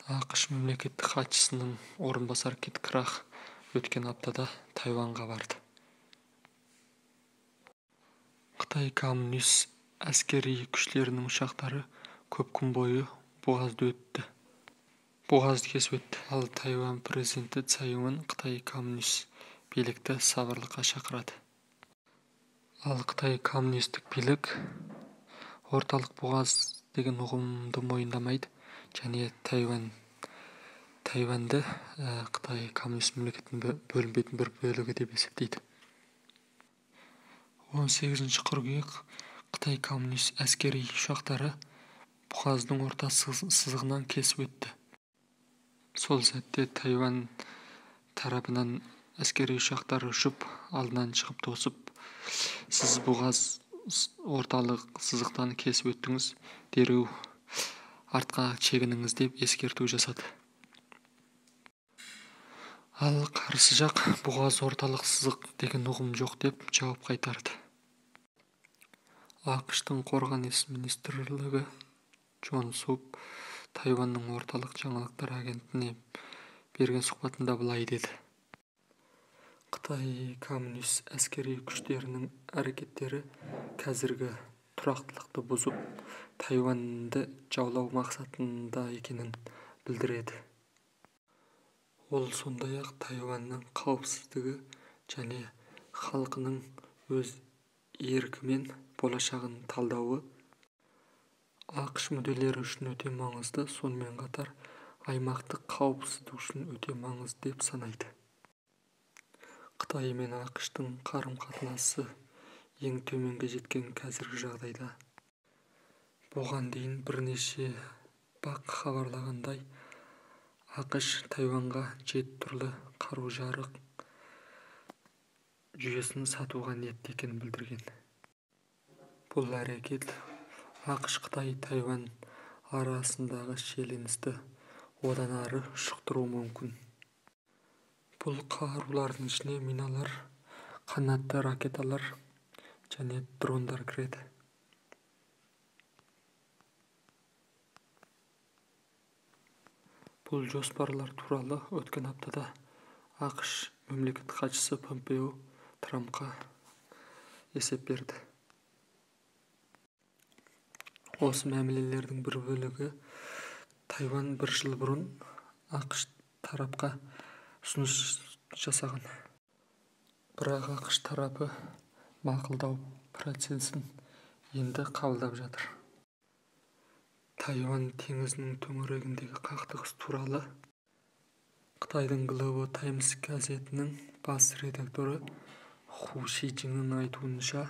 ақш мемлекеттік хатшысының орынбасары Кит Крах өткен аптада Тайваньға барды. Қытай коммунист әскери күштерінің ұшақтары көп күн бойы бұғазды кесіп өтті. Ал Тайвань президенті Цай Инвэнь Қытай коммунист билікті сабырлыққа шақырады. Ал Қытай коммунистік билік орталық бұғаз деген ұғымды мойындамайды және Тайваньды Қытай коммунист мемлекетінің бөлінбейтін бір бөлігі деп есептейді. 18 қыркүйек Қытай коммунист әскери ұшақтары бұғаздың орта сызығынан кесіп өтті. Сол сәтте Тайвань тарапынан әскери ұшақтары ұшып, алдынан шығып тосып, сіз бұғаз орталық сызықтан кесіп өттіңіз, дереу артқа шегініңіз деп ескерту жасады. Ал қарсы жақ бұғаз орталық сызық деген ұғым жоқ деп жауап қайтарды. ақш-тың қорғаныс министрлігі Джон Суп Тайваньның орталық жаңалықтар агенттігіне берген сұхбатында былай деді: Қытай коммунист әскери күштерінің әрекеттері қазіргі тұрақтылықты бұзып, Тайваньды жаулау мақсатында екенін білдіреді. Ол сондай-ақ Тайваньның қауіпсіздігі және халқының өз еркі мен болашағын талдауы ақш мүдделері үшін өте маңызды, сонымен қатар аймақтық қауіпсіздік үшін өте маңызды деп санайды. Қытай мен ақш-тың қарым-қатынасы ең төменге жеткен қазіргі жағдайда. Бұған дейін бірнеше бақ хабарлағандай, ақш Тайваньға 7 түрлі қару-жарақ жүйесін сатуға ниетті екенін білдірген. Бұл әрекет ақш-Қытай Тайвань арасындағы шиеленісті одан ары ушықтыруы мүмкін. Бұл қарулардың ішіне миналар, қанатты ракеталар және дрондар кіреді. Бұл жоспарлар туралы өткен аптада ақш мемлекеттік хатшысы Помпео Трампқа есеп берді. Осы мәмілелердің бір бөлігі Тайвань бір жыл бұрын ақш тарапқа ұсыныс жасаған. Бірақ ақш тарапы мақұлдау процесін енді қабылдап жатыр. Тайвань теңізінің төңірегіндегі қақтығыс туралы Қытайдың Global Times газетінің бас редакторы Ху Шижиннің айтуынша,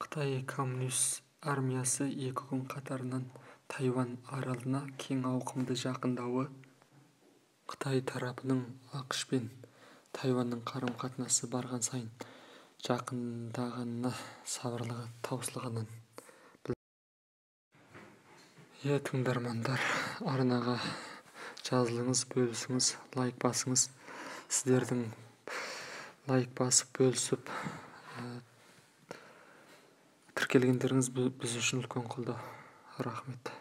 Қытай коммунист армиясы 2 күн қатарынан Тайвань аралына кең ауқымды жақындауы Қытай тарапының ақш пен Тайваньның қарым-қатынасы барған сайын жақындағанына сабырлығы таусылғанын. Тыңдармандар, арнаға жазылыңыз, бөлісіңіз, лайк басыңыз. Сіздердің лайк басып, бөлісіп, тіркелгендеріңіз біз үшін үлкен қолдау. Рахмет.